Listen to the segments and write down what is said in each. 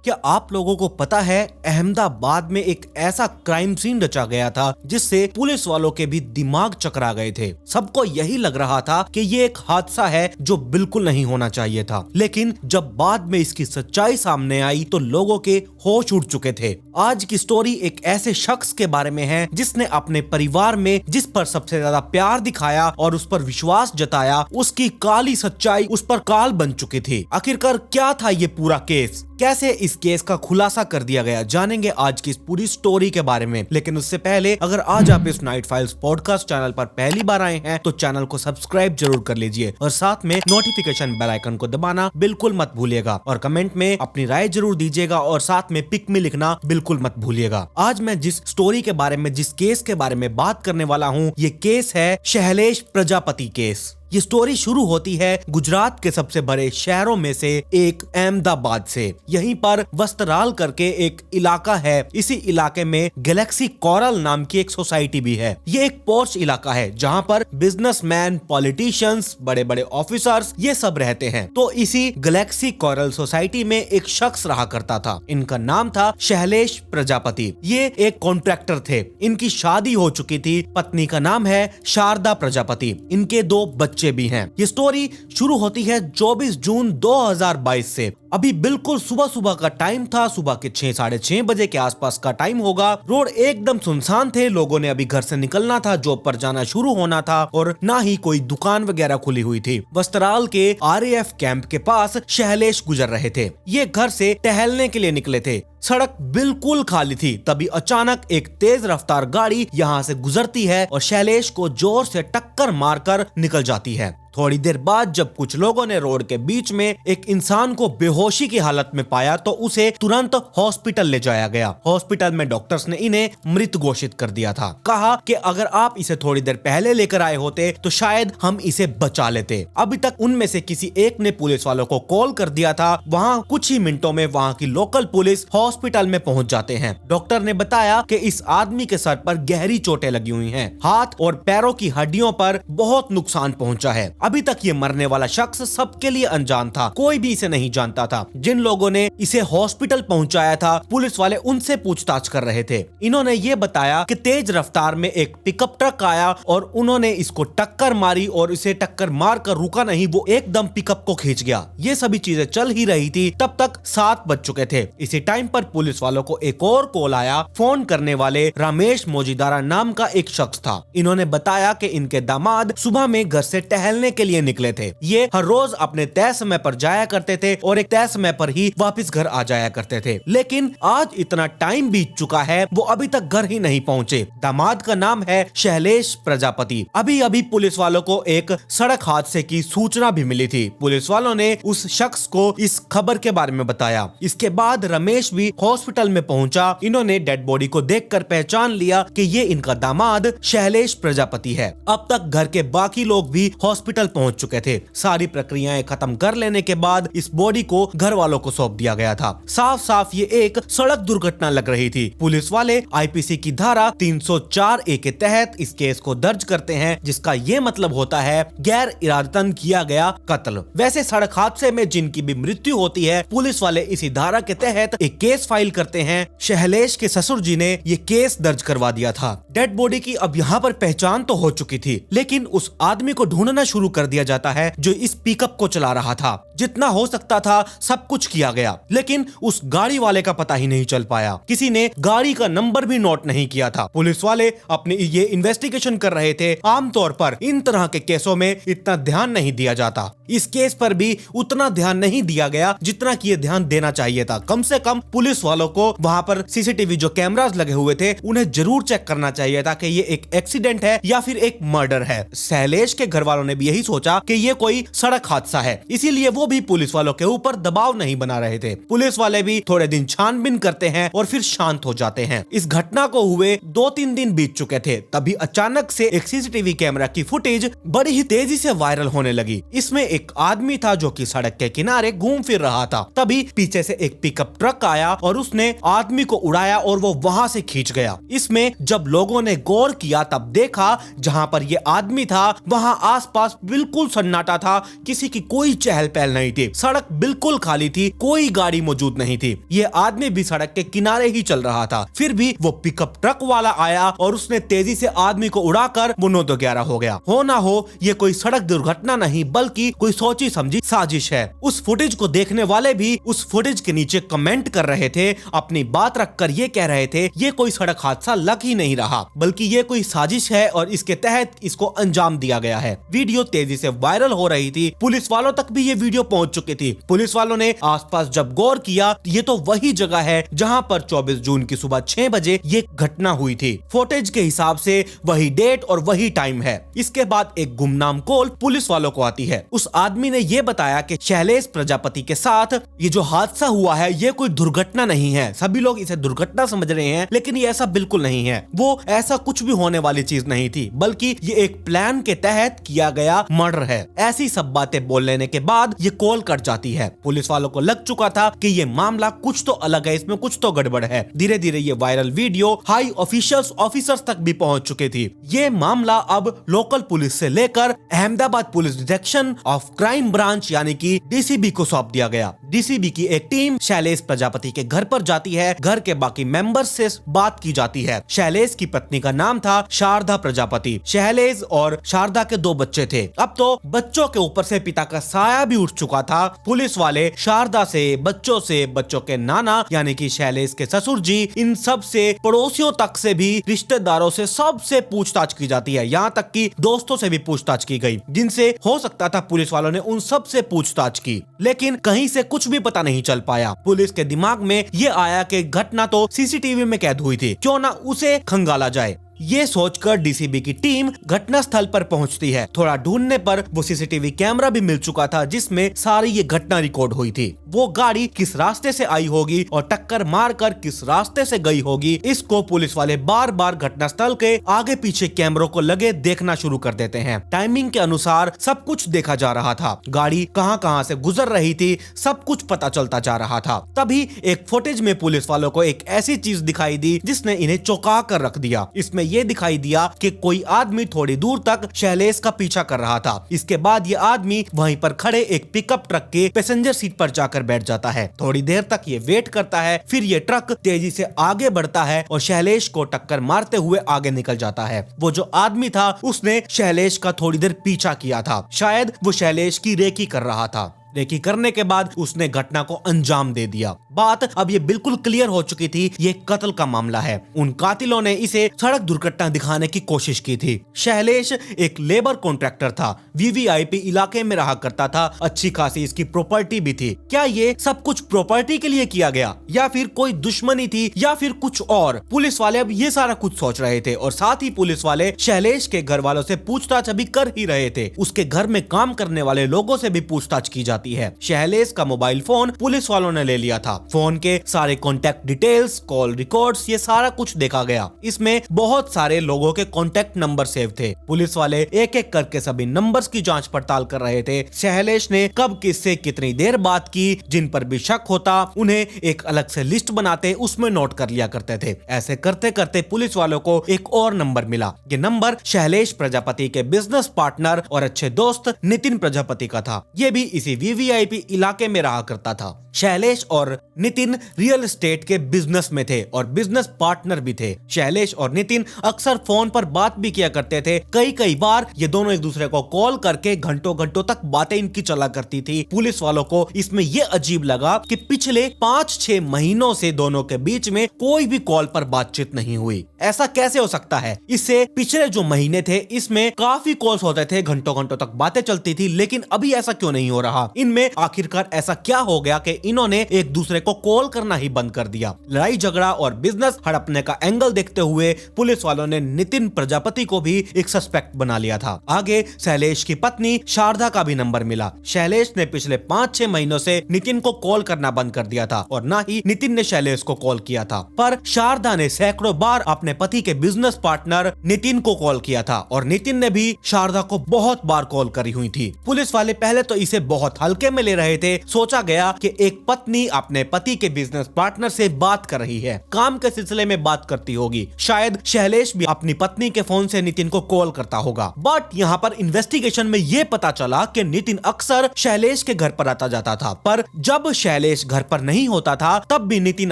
क्या आप लोगों को पता है अहमदाबाद में एक ऐसा क्राइम सीन रचा गया था जिससे पुलिस वालों के भी दिमाग चकरा गए थे। सबको यही लग रहा था कि ये एक हादसा है जो बिल्कुल नहीं होना चाहिए था, लेकिन जब बाद में इसकी सच्चाई सामने आई तो लोगों के होश उड़ चुके थे। आज की स्टोरी एक ऐसे शख्स के बारे में है जिसने अपने परिवार में जिस पर सबसे ज्यादा प्यार दिखाया और उस पर विश्वास जताया, उसकी काली सच्चाई उस पर काल बन चुकी थी। आखिरकार क्या था ये पूरा केस, कैसे इस केस का खुलासा कर दिया गया, जानेंगे आज की इस पूरी स्टोरी के बारे में। लेकिन उससे पहले अगर आज आप इस नाइट फाइल्स पॉडकास्ट चैनल पर पहली बार आए हैं तो चैनल को सब्सक्राइब जरूर कर लीजिए और साथ में नोटिफिकेशन बेल आइकन को दबाना बिल्कुल मत भूलिएगा और कमेंट में अपनी राय जरूर दीजिएगा और साथ में पिक में लिखना बिल्कुल मत भूलिएगा। आज मैं जिस स्टोरी के बारे में, जिस केस के बारे में बात करने वाला हूँ, ये केस है शैलेश प्रजापति केस। ये स्टोरी शुरू होती है गुजरात के सबसे बड़े शहरों में से एक अहमदाबाद से। यहीं पर वस्त्राल करके एक इलाका है। इसी इलाके में गैलेक्सी कोरल नाम की एक सोसाइटी भी है। ये एक पॉश इलाका है जहां पर बिजनेसमैन, पॉलिटिशियंस, बड़े बड़े ऑफिसर्स ये सब रहते हैं। तो इसी गैलेक्सी कोरल सोसाइटी में एक शख्स रहा करता था। इनका नाम था शैलेश प्रजापति। ये एक कॉन्ट्रैक्टर थे। इनकी शादी हो चुकी थी। पत्नी का नाम है शारदा प्रजापति। इनके 2 बच्चे भी हैं। ये स्टोरी शुरू होती है 24 जून 2022 से। अभी बिल्कुल सुबह सुबह का टाइम था। सुबह के 6 साढ़े 6 बजे के आसपास का टाइम होगा। रोड एकदम सुनसान थे। लोगों ने अभी घर से निकलना था, जॉब पर जाना शुरू होना था और ना ही कोई दुकान वगैरह खुली हुई थी। वस्त्राल के RAF कैंप के पास शैलेश गुजर रहे थे। ये घर से टहलने के लिए निकले थे। सड़क बिल्कुल खाली थी। तभी अचानक एक तेज रफ्तार गाड़ी यहाँ से गुजरती है और शैलेश को जोर से टक्कर मारकर निकल जाती है। थोड़ी देर बाद जब कुछ लोगों ने रोड के बीच में एक इंसान को बेहोशी की हालत में पाया तो उसे तुरंत हॉस्पिटल ले जाया गया। हॉस्पिटल में डॉक्टर्स ने इन्हें मृत घोषित कर दिया था। कहा कि अगर आप इसे थोड़ी देर पहले लेकर आए होते तो शायद हम इसे बचा लेते। अभी तक उनमें से किसी एक ने पुलिस वालों को कॉल कर दिया था। वहाँ कुछ ही मिनटों में वहाँ की लोकल पुलिस हॉस्पिटल में पहुँच जाते हैं। डॉक्टर ने बताया कि इस आदमी के सर पर गहरी चोटें लगी हुई हैं। हाथ और पैरों की हड्डियों पर बहुत नुकसान पहुँचा है। अभी तक ये मरने वाला शख्स सबके लिए अनजान था। कोई भी इसे नहीं जानता था। जिन लोगों ने इसे हॉस्पिटल पहुंचाया था पुलिस वाले उनसे पूछताछ कर रहे थे। इन्होंने ये बताया कि तेज रफ्तार में एक पिकअप ट्रक आया और उन्होंने इसको टक्कर मारी और इसे टक्कर मारकर रुका नहीं, वो एकदम पिकअप को खींच गया। ये सभी चीजें चल ही रही थी। तब तक 7 बज चुके थे। इसी टाइम पर पुलिस वालों को एक और कॉल आया। फोन करने वाले रमेश मोजीदारा नाम का एक शख्स था। इन्होंने बताया कि इनके दामाद सुबह में घर से टहलने के लिए निकले थे। ये हर रोज अपने तय समय पर जाया करते थे और एक तय समय पर ही वापस घर आ जाया करते थे। लेकिन आज इतना टाइम बीत चुका है, वो अभी तक घर ही नहीं पहुंचे। दामाद का नाम है शैलेश प्रजापति। अभी अभी पुलिस वालों को एक सड़क हादसे की सूचना भी मिली थी। पुलिस वालों ने उस शख्स को इस खबर के बारे में बताया। इसके बाद रमेश भी हॉस्पिटल में पहुंचा। इन्होंने डेड बॉडी को देखकर पहचान लिया कि ये इनका दामाद शैलेश प्रजापति है। अब तक घर के बाकी लोग भी हॉस्पिटल पहुंच चुके थे। सारी प्रक्रियाएं खत्म कर लेने के बाद इस बॉडी को घर वालों को सौंप दिया गया था। साफ साफ ये एक सड़क दुर्घटना लग रही थी। पुलिस वाले IPC की धारा 304A के तहत इस केस को दर्ज करते हैं, जिसका ये मतलब होता है गैर इरादतन किया गया कत्ल। वैसे सड़क हादसे में जिनकी भी मृत्यु होती है, पुलिस वाले इसी धारा के तहत एक केस फाइल करते हैं। शैलेश के ससुर जी ने ये केस दर्ज करवा दिया था। डेड बॉडी की अब यहाँ पर पहचान तो हो चुकी थी, लेकिन उस आदमी को ढूंढना शुरू कर दिया जाता है जो इस पिकअप को चला रहा था। जितना हो सकता था सब कुछ किया गया, लेकिन उस गाड़ी वाले का पता ही नहीं चल पाया। किसी ने गाड़ी का नंबर भी नोट नहीं किया था। पुलिस वाले अपनी ये इन्वेस्टिगेशन कर रहे थे। आमतौर पर इन तरह के केसों में इतना ध्यान नहीं दिया जाता। इस केस पर भी उतना ध्यान नहीं दिया गया जितना कि ये ध्यान देना चाहिए था। कम से कम पुलिस वालों को वहाँ पर CCTV जो कैमरास लगे हुए थे उन्हें जरूर चेक करना चाहिए था कि ये एक एक्सीडेंट है या फिर एक मर्डर है। शैलेश के घर वालों ने भी यही सोचा कि ये कोई सड़क हादसा है, इसीलिए वो भी पुलिस वालों के ऊपर दबाव नहीं बना रहे थे। पुलिस वाले भी थोड़े दिन छानबीन करते हैं और फिर शांत हो जाते हैं। इस घटना को हुए 2-3 दिन बीत चुके थे। तभी अचानक से एक CCTV कैमरा की फुटेज बड़ी ही तेजी से वायरल होने लगी। इसमें एक आदमी था जो कि सड़क के किनारे घूम फिर रहा था। तभी पीछे से एक पिकअप ट्रक आया और उसने आदमी को उड़ाया और वो वहां से खींच गया। इसमें जब लोगों ने गौर किया तब देखा जहां पर ये आदमी था वहां आसपास बिल्कुल सन्नाटा था। किसी की कोई चहल पहल चहल नहीं थी, सड़क बिल्कुल खाली थी, कोई गाड़ी मौजूद नहीं थी। ये आदमी भी सड़क के किनारे ही चल रहा था। फिर भी वो पिकअप ट्रक वाला आया और उसने तेजी से आदमी को उड़ाकर वो 9-11 हो गया। हो ना हो ये कोई सड़क दुर्घटना नहीं बल्कि कोई सोची समझी साजिश है। उस फुटेज को देखने वाले भी उस फुटेज के नीचे कमेंट कर रहे थे, अपनी बात रखकर ये कह रहे थे ये कोई सड़क हादसा लग ही नहीं रहा बल्कि ये कोई साजिश है और इसके तहत इसको अंजाम दिया गया है। वीडियो तेजी से वायरल हो रही थी, पुलिस वालों तक भी ये वीडियो पहुंच चुकी थी। पुलिस वालों ने आसपास जब गौर किया ये तो वही जगह है जहां पर 24 जून की सुबह 6 बजे ये घटना हुई थी। फुटेज के हिसाब से वही डेट और वही टाइम है। इसके बाद एक गुमनाम कॉल पुलिस वालों को आती है। उस आदमी ने ये बताया कि शैलेश प्रजापति के साथ ये जो हादसा हुआ है ये कोई दुर्घटना नहीं है। सभी लोग इसे दुर्घटना समझ रहे हैं लेकिन ये ऐसा बिल्कुल नहीं है। वो ऐसा कुछ भी होने वाली चीज नहीं थी बल्कि ये एक प्लान के तहत किया गया मर्डर है। ऐसी सब बातें बोल लेने के बाद ये कॉल कट जाती है। पुलिस वालों को लग चुका था कि ये मामला कुछ तो अलग है, इसमें कुछ तो गड़बड़ है। धीरे धीरे ये वायरल वीडियो हाई ऑफिसर्स तक भी पहुंच चुके थी। ये मामला अब लोकल पुलिस से लेकर Ahmedabad police detection of crime branch यानी कि डीसीबी को सौंप दिया गया। डीसीबी की एक टीम शैलेश प्रजापति के घर पर जाती है। घर के बाकी मेंबर्स से बात की जाती है। शैलेश की पत्नी का नाम था शारदा प्रजापति। शैलेश और शारदा के 2 बच्चे थे। अब तो बच्चों के ऊपर से पिता का साया भी उठ चुका था। पुलिस वाले शारदा से, बच्चों के नाना यानी कि शैलेश के ससुर जी, इन सब से, पड़ोसियों तक से भी, रिश्तेदारों से सबसे पूछताछ की जाती है। यहाँ तक कि दोस्तों से भी पूछताछ की गई, जिनसे हो सकता था पुलिस वालों ने उन सब से पूछताछ की, लेकिन कहीं से कुछ भी पता नहीं चल पाया। पुलिस के दिमाग में ये आया कि घटना तो सीसीटीवी में कैद हुई थी, क्यों ना उसे खंगाला जाए। ये सोचकर डीसीबी की टीम घटनास्थल पर पहुंचती है। थोड़ा ढूंढने पर वो सीसीटीवी कैमरा भी मिल चुका था जिसमें सारी ये घटना रिकॉर्ड हुई थी। वो गाड़ी किस रास्ते से आई होगी और टक्कर मारकर किस रास्ते से गई होगी, इसको पुलिस वाले बार बार घटनास्थल के आगे पीछे कैमरों को लगे देखना शुरू कर देते हैं। टाइमिंग के अनुसार सब कुछ देखा जा रहा था। गाड़ी कहां से गुजर रही थी सब कुछ पता चलता जा रहा था। तभी एक फुटेज में पुलिस वालों को एक ऐसी चीज दिखाई दी जिसने इन्हें चौंका कर रख दिया। इसमें ये दिखाई दिया कि कोई आदमी थोड़ी दूर तक शैलेश का पीछा कर रहा था। इसके बाद ये आदमी वहीं पर खड़े एक पिकअप ट्रक के पैसेंजर सीट पर जाकर बैठ जाता है। थोड़ी देर तक ये वेट करता है, फिर ये ट्रक तेजी से आगे बढ़ता है और शैलेश को टक्कर मारते हुए आगे निकल जाता है। वो जो आदमी था उसने शैलेश का थोड़ी देर पीछा किया था। शायद वो शैलेश की रेकी कर रहा था। रेकी करने के बाद उसने घटना को अंजाम दे दिया। बात अब ये बिल्कुल क्लियर हो चुकी थी, ये कत्ल का मामला है। उन कातिलों ने इसे सड़क दुर्घटना दिखाने की कोशिश की थी। शैलेश एक लेबर कॉन्ट्रैक्टर था, वीवीआईपी इलाके में रहा करता था, अच्छी खासी इसकी प्रॉपर्टी भी थी। क्या ये सब कुछ प्रॉपर्टी के लिए किया गया या फिर कोई दुश्मनी थी या फिर कुछ और? पुलिस वाले अब ये सारा कुछ सोच रहे थे और साथ ही पुलिस वाले शैलेश के घर वालों से पूछताछ अभी कर ही रहे थे। उसके घर में काम करने वाले लोगों से भी पूछताछ की जाती है। शैलेश का मोबाइल फोन पुलिस वालों ने ले लिया था। फोन के सारे कॉन्टैक्ट डिटेल्स, कॉल रिकॉर्ड्स, ये सारा कुछ देखा गया। इसमें बहुत सारे लोगों के contact number save the. Police वाले एक एक करके सभी नंबर्स की जांच पड़ताल कर रहे थे। शैलेश ने कब किससे कितनी देर बात की, जिन पर भी शक होता उन्हें एक अलग से लिस्ट बनाते, उसमें नोट कर लिया करते थे। ऐसे करते करते पुलिस वालों को एक और नंबर मिला। ये नंबर शैलेश प्रजापति के बिजनेस पार्टनर और अच्छे दोस्त नितिन प्रजापति का था। ये भी इसी वीवीआईपी इलाके में रहा करता था। शैलेश और नितिन रियल एस्टेट के बिजनेस में थे और बिजनेस पार्टनर भी थे। शैलेश और नितिन अक्सर फोन पर बात भी किया करते थे। कई बार ये दोनों एक दूसरे को कॉल करके घंटों घंटों तक बातें इनकी चला करती थी। पुलिस वालों को इसमें ये अजीब लगा कि पिछले 5-6 महीनों से दोनों के बीच में कोई भी कॉल पर बातचीत नहीं हुई। ऐसा कैसे हो सकता है? इससे पिछले जो महीने थे इसमें काफी कॉल्स होते थे, घंटों घंटों तक बातें चलती थी, लेकिन अभी ऐसा क्यों नहीं हो रहा? इनमें आखिरकार ऐसा क्या हो गया कि इन्होंने एक दूसरे को कॉल करना ही बंद कर दिया? लड़ाई झगड़ा और बिजनेस हड़पने का एंगल देखते हुए पुलिस वालों ने नितिन प्रजापति को भी एक सस्पेक्ट बना लिया था। आगे शैलेश की पत्नी शारदा का भी नंबर मिला। शैलेश ने पिछले 5-6 महीनों से नितिन को कॉल करना बंद कर दिया था और ना ही नितिन ने शैलेश को कॉल किया था, पर शारदा ने सैकड़ों बार अपने पति के बिजनेस पार्टनर नितिन को कॉल किया था और नितिन ने भी शारदा को बहुत बार कॉल करी हुई थी। पुलिस वाले पहले तो इसे बहुत हल्के में ले रहे थे। सोचा गया कि एक पत्नी अपने पति के बिजनेस पार्टनर से बात कर रही है, काम के सिलसिले में बात करती होगी। शायद शैलेश भी अपनी पत्नी के फोन से नितिन को कॉल करता होगा। बट यहाँ पर इन्वेस्टिगेशन में ये पता चला कि नितिन अक्सर शैलेश के घर पर आता जाता था, पर जब शैलेश घर पर नहीं होता था तब भी नितिन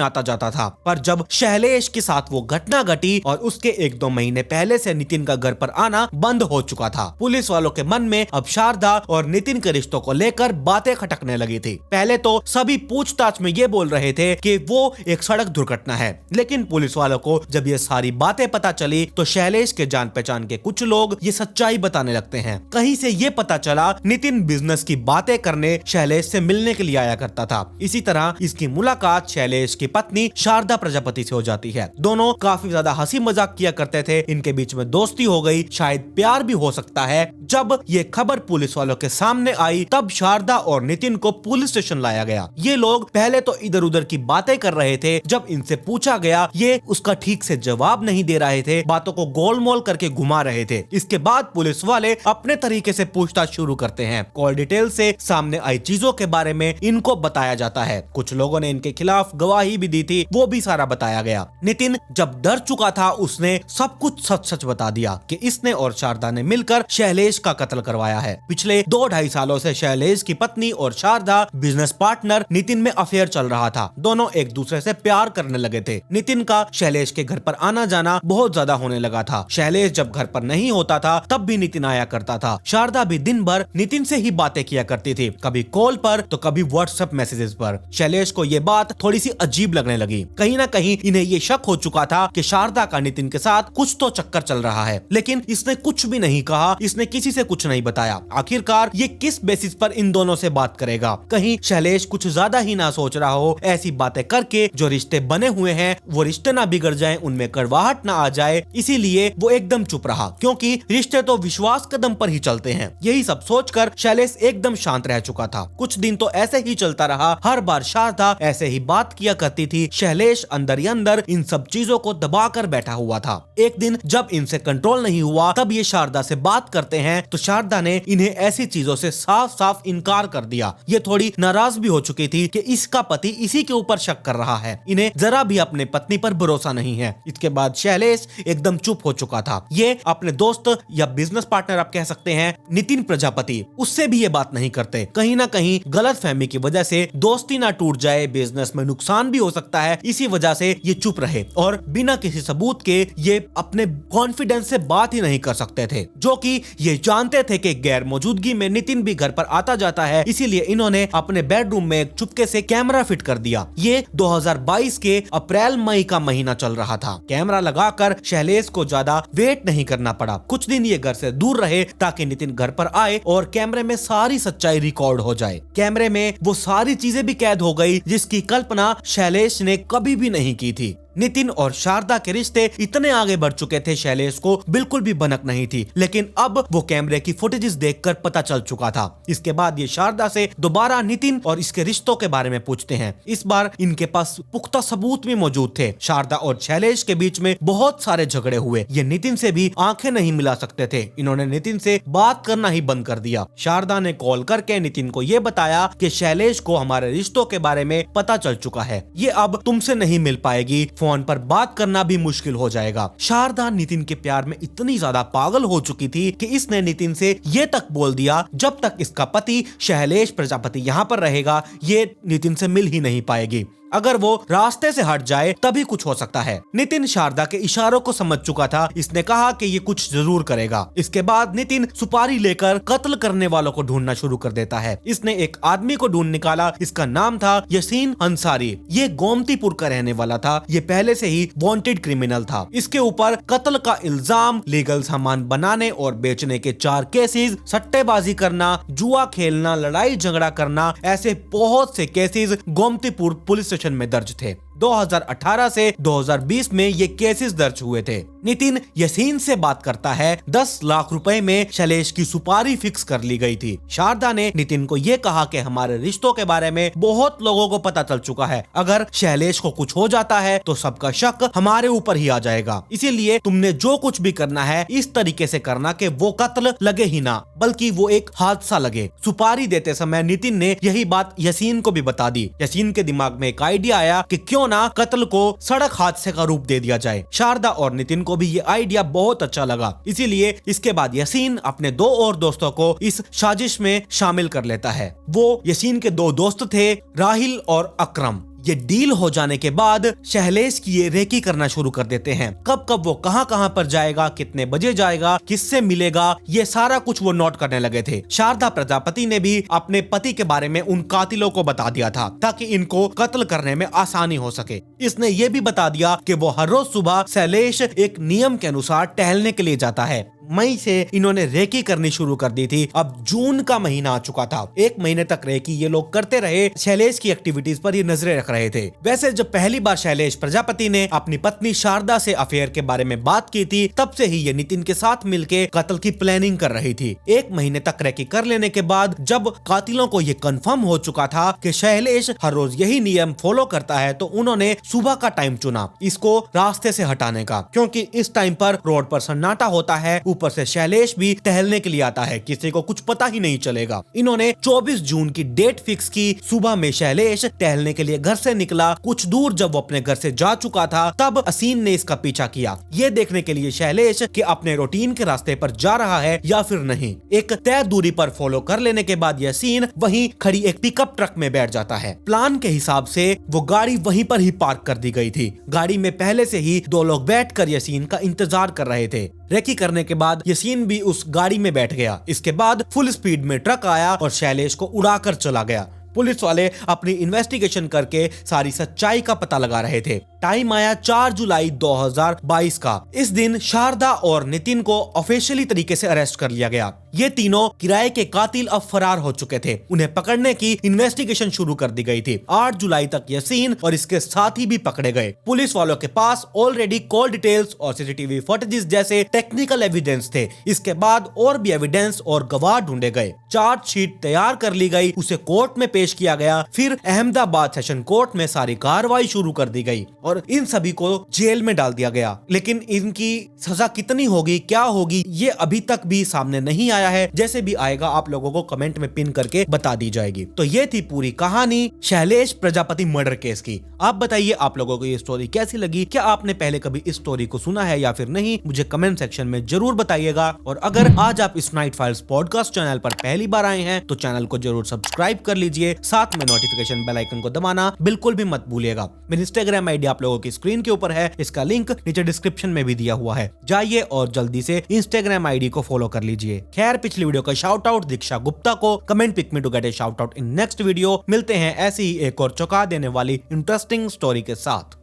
आता जाता था। पर जब शैलेश के साथ वो घटना घटी और उसके 1-2 महीने पहले से नितिन का घर पर आना बंद हो चुका था। पुलिस वालों के मन में अब शारदा और नितिन के रिश्तों को लेकर बातें खटकने लगी थी। पहले तो सभी पूछताछ में ये बोल रहे थे कि वो एक सड़क दुर्घटना है, लेकिन पुलिस वालों को जब ये सारी बातें पता चली तो शैलेश के जान पहचान के कुछ लोग ये सच्चाई बताने लगते हैं। कहीं से ये पता चला नितिन बिजनेस की बातें करने शैलेश से मिलने के लिए आया करता था। इसी तरह इसकी मुलाकात शैलेश की पत्नी शारदा प्रजापति से हो जाती है। दोनों काफी ज्यादा हंसी मजाक किया करते थे, इनके बीच में दोस्ती हो गई, शायद प्यार भी हो सकता है। जब ये खबर पुलिस वालों के सामने आई तब शारदा और नितिन को पुलिस स्टेशन लाया गया। ये लोग पहले तो इधर उधर की बातें कर रहे थे, जब इनसे पूछा गया ये उसका ठीक से जवाब नहीं दे रहे थे, बातों को गोलमोल करके घुमा रहे थे। इसके बाद पुलिस वाले अपने तरीके से पूछताछ शुरू करते हैं। कॉल डिटेल से सामने आई चीजों के बारे में इनको बताया जाता है। कुछ लोगों ने इनके खिलाफ गवाही भी दी थी, वो भी सारा बताया गया। नितिन जब डर चुका था उसने सब कुछ सच सच बता दिया कि इसने और शारदा ने मिलकर शैलेश का कत्ल करवाया है। पिछले 2-2.5 सालों से शैलेश की पत्नी और शारदा बिजनेस पार्टनर नितिन में अफेयर चल रहा था। दोनों एक दूसरे से प्यार करने लगे थे। नितिन का शैलेश के घर पर आना जाना बहुत ज्यादा होने लगा था। शैलेश जब घर पर नहीं होता था तब भी नितिन आया करता था। शारदा भी दिन भर नितिन से ही बातें किया करती थी, कभी कॉल पर तो कभी व्हाट्सएप मैसेजेस पर। शैलेश को ये बात थोड़ी सी अजीब लगने लगी। कहीं ना कहीं इन्हें ये शक हो चुका था कि शारदा का नितिन के साथ कुछ तो चक्कर चल रहा है, लेकिन इसने कुछ भी नहीं कहा, इसने किसी से कुछ नहीं बताया। आखिरकार ये किस बेसिस पर इन दोनों से बात करेगा? कहीं शैलेश कुछ ज्यादा ही ना सोच रहा हो, ऐसी बातें करके जो रिश्ते बने हुए हैं वो रिश्ते ना बिगड़ जाएं, उनमें कड़वाहट ना आ जाए, इसीलिए वो एकदम चुप रहा, क्योंकि रिश्ते तो विश्वास कदम पर ही चलते हैं। यही सब सोचकर शैलेश एकदम शांत रह चुका था। कुछ दिन तो ऐसे ही चलता रहा। हर बार शारदा ऐसे ही बात किया करती थी। शैलेश अंदर ही अंदर इन सब चीजों को दबा कर बैठा हुआ था। एक दिन जब इनसे कंट्रोल नहीं हुआ तब ये शारदा से बात करते हैं तो शारदा ने इन्हें ऐसी चीजों से साफ साफ इनकार कर दिया। ये थोड़ी नाराज भी हो चुकी थी कि इसका पति इसी के ऊपर शक कर रहा है। इन्हें जरा भी अपने पत्नी पर भरोसा नहीं है। इसके बाद शैलेश एकदम चुप हो चुका था। ये अपने दोस्त या बिजनेस पार्टनर आप कह सकते हैं नितिन प्रजापति, उससे भी ये बात नहीं करते। कहीं ना कहीं गलतफहमी की वजह से दोस्ती ना टूट जाए, बिजनेस में नुकसान भी हो सकता है, इसी वजह से ये चुप रहे और बिना किसी सबूत के ये अपने कॉन्फिडेंस से बात ही नहीं कर सकते थे, जो कि ये जानते थे कि गैर मौजूदगी में नितिन भी घर पर आता जाता है। इसीलिए इन्होंने अपने बेडरूम में चुपके से कैमरा फिट कर दिया। ये 2022 के अप्रैल मई का महीना चल रहा था। कैमरा लगाकर शैलेश को ज्यादा वेट नहीं करना पड़ा। कुछ दिन ये घर से दूर रहे ताकि नितिन घर पर आए और कैमरे में सारी सच्चाई रिकॉर्ड हो जाए। कैमरे में वो सारी चीजें भी कैद हो गई जिसकी कल्पना शैलेश ने कभी भी नहीं की थी। नितिन और शारदा के रिश्ते इतने आगे बढ़ चुके थे, शैलेश को बिल्कुल भी भनक नहीं थी। लेकिन अब वो कैमरे की फुटेजेस देखकर पता चल चुका था। इसके बाद ये शारदा से दोबारा नितिन और इसके रिश्तों के बारे में पूछते हैं। इस बार इनके पास पुख्ता सबूत भी मौजूद थे। शारदा और शैलेश के बीच में बहुत सारे झगड़े हुए। ये नितिन से भी आंखें नहीं मिला सकते थे। इन्होंने नितिन से बात करना ही बंद कर दिया। शारदा ने कॉल करके नितिन को ये बताया कि शैलेश को हमारे रिश्तों के बारे में पता चल चुका है, ये अब तुमसे नहीं मिल पाएगी, फोन पर बात करना भी मुश्किल हो जाएगा। शारदा नितिन के प्यार में इतनी ज्यादा पागल हो चुकी थी कि इसने नितिन से ये तक बोल दिया जब तक इसका पति शैलेश प्रजापति यहाँ पर रहेगा ये नितिन से मिल ही नहीं पाएगी। अगर वो रास्ते से हट जाए तभी कुछ हो सकता है। नितिन शारदा के इशारों को समझ चुका था। इसने कहा कि ये कुछ जरूर करेगा। इसके बाद नितिन सुपारी लेकर कत्ल करने वालों को ढूंढना शुरू कर देता है। इसने एक आदमी को ढूंढ निकाला। इसका नाम था यासीन अंसारी। ये गोमतीपुर का रहने वाला था। ये पहले से ही वांटेड क्रिमिनल था। इसके ऊपर कत्ल का इल्जाम, लीगल सामान बनाने और बेचने के 4 केसेस, सट्टेबाजी करना, जुआ खेलना, लड़ाई झगड़ा करना, ऐसे बहुत से केसेस गोमतीपुर पुलिस में दर्ज थे। 2018 से 2020 में ये केसेस दर्ज हुए थे। नितिन यसीन से बात करता है 10 लाख रुपए में शैलेश की सुपारी फिक्स कर ली गई थी। शारदा ने नितिन को ये कहा कि हमारे रिश्तों के बारे में बहुत लोगों को पता चल चुका है, अगर शैलेश को कुछ हो जाता है तो सबका शक हमारे ऊपर ही आ जाएगा, इसीलिए तुमने जो कुछ भी करना है इस तरीके से करना कि वो कत्ल लगे ही ना, बल्कि वो एक हादसा लगे। सुपारी देते समय नितिन ने यही बात यसीन को भी बता दी। यसीन के दिमाग में एक आइडिया आया कि क्यों ना कत्ल को सड़क हादसे का रूप दे दिया जाए। शारदा और नितिन को भी ये आइडिया बहुत अच्छा लगा, इसीलिए इसके बाद यसीन अपने 2 और दोस्तों को इस साजिश में शामिल कर लेता है। वो यसीन के 2 दोस्त थे, राहिल और अकरम। ये डील हो जाने के बाद शैलेश की ये रेकी करना शुरू कर देते हैं। कब कब वो कहां पर जाएगा, कितने बजे जाएगा, किससे मिलेगा, ये सारा कुछ वो नोट करने लगे थे। शारदा प्रजापति ने भी अपने पति के बारे में उन कातिलों को बता दिया था ताकि इनको कत्ल करने में आसानी हो सके। इसने ये भी बता दिया कि वो हर रोज सुबह शैलेश एक नियम के अनुसार टहलने के लिए जाता है। मई से इन्होंने रेकी करनी शुरू कर दी थी। अब जून का महीना आ चुका था। 1 महीने तक रेकी ये लोग करते रहे, शैलेश की एक्टिविटीज पर ये नजरें रख रहे थे। वैसे जब पहली बार शैलेश प्रजापति ने अपनी पत्नी शारदा से अफेयर के बारे में बात की थी, तब से ही ये नितिन के साथ मिलके कत्ल की प्लानिंग कर रही थी। 1 महीने तक रेकी कर लेने के बाद जब कातिलों को ये कंफर्म हो चुका था कि शैलेश हर रोज यही नियम फॉलो करता है, तो उन्होंने सुबह का टाइम चुना इसको रास्ते से हटाने का, क्योंकि इस टाइम पर रोड पर सन्नाटा होता है, ऊपर से शैलेश भी टहलने के लिए आता है, किसी को कुछ पता ही नहीं चलेगा। इन्होंने 24 जून की डेट फिक्स की। सुबह में शैलेश टहलने के लिए घर से निकला। कुछ दूर जब वो अपने घर से जा चुका था, तब असीन ने इसका पीछा किया, ये देखने के लिए शैलेश कि अपने रूटीन के रास्ते पर जा रहा है या फिर नहीं। एक तय दूरी पर फॉलो कर लेने के बाद यसीन वहीं खड़ी एक पिकअप ट्रक में बैठ जाता है। प्लान के हिसाब से वो गाड़ी वहीं पर ही पार्क कर दी गई थी। गाड़ी में पहले से ही 2 लोग बैठकर यसीन का इंतजार कर रहे थे। रेकी करने के बाद यसीन भी उस गाड़ी में बैठ गया। इसके बाद फुल स्पीड में ट्रक आया और शैलेश को उड़ाकर चला गया। पुलिस वाले अपनी इन्वेस्टिगेशन करके सारी सच्चाई का पता लगा रहे थे। टाइम आया 4 जुलाई 2022 का। इस दिन शारदा और नितिन को ऑफिशियली तरीके से अरेस्ट कर लिया गया। ये तीनों किराए के कातिल अब फरार हो चुके थे। उन्हें पकड़ने की इन्वेस्टिगेशन शुरू कर दी गई थी। 8 जुलाई तक यसीन और इसके साथी भी पकड़े गए। पुलिस वालों के पास ऑलरेडी कॉल डिटेल्स और सीसीटीवी फुटेजेस जैसे टेक्निकल एविडेंस थे। इसके बाद और भी एविडेंस और गवाह ढूंढे गए। चार्जशीट तैयार कर ली गई, उसे कोर्ट में पेश किया गया। फिर अहमदाबाद सेशन कोर्ट में सारी कार्रवाई शुरू कर दी गई और इन सभी को जेल में डाल दिया गया। लेकिन इनकी सजा कितनी होगी, क्या होगी, ये अभी तक भी सामने नहीं आया है। जैसे भी आएगा आप लोगों को कमेंट में पिन करके बता दी जाएगी। तो ये थी पूरी कहानी शैलेश प्रजापति मर्डर केस की। आप बताइए आप लोगों को ये स्टोरी कैसी लगी? क्या आपने पहले कभी इस स्टोरी को सुना है या फिर नहीं? मुझे कमेंट सेक्शन में जरूर बताइएगा। और अगर आज आप इस नाइट फाइल्स पॉडकास्ट चैनल पर पहली बार आए हैं तो चैनल को जरूर सब्सक्राइब कर लीजिए, साथ में नोटिफिकेशन बेल आइकन को दबाना बिल्कुल भी मत भूलिएगा। मेरी इंस्टाग्राम आईडी आप लोगों की स्क्रीन के ऊपर है, इसका लिंक नीचे डिस्क्रिप्शन में भी दिया हुआ है। जाइए और जल्दी से इंस्टाग्राम आईडी को फॉलो कर लीजिए। खैर, पिछली वीडियो का शाउट आउट दीक्षा गुप्ता को। Comment pick me to get a shout out in next video. मिलते हैं ऐसी ही एक और चौंका देने वाली इंटरेस्टिंग स्टोरी के साथ।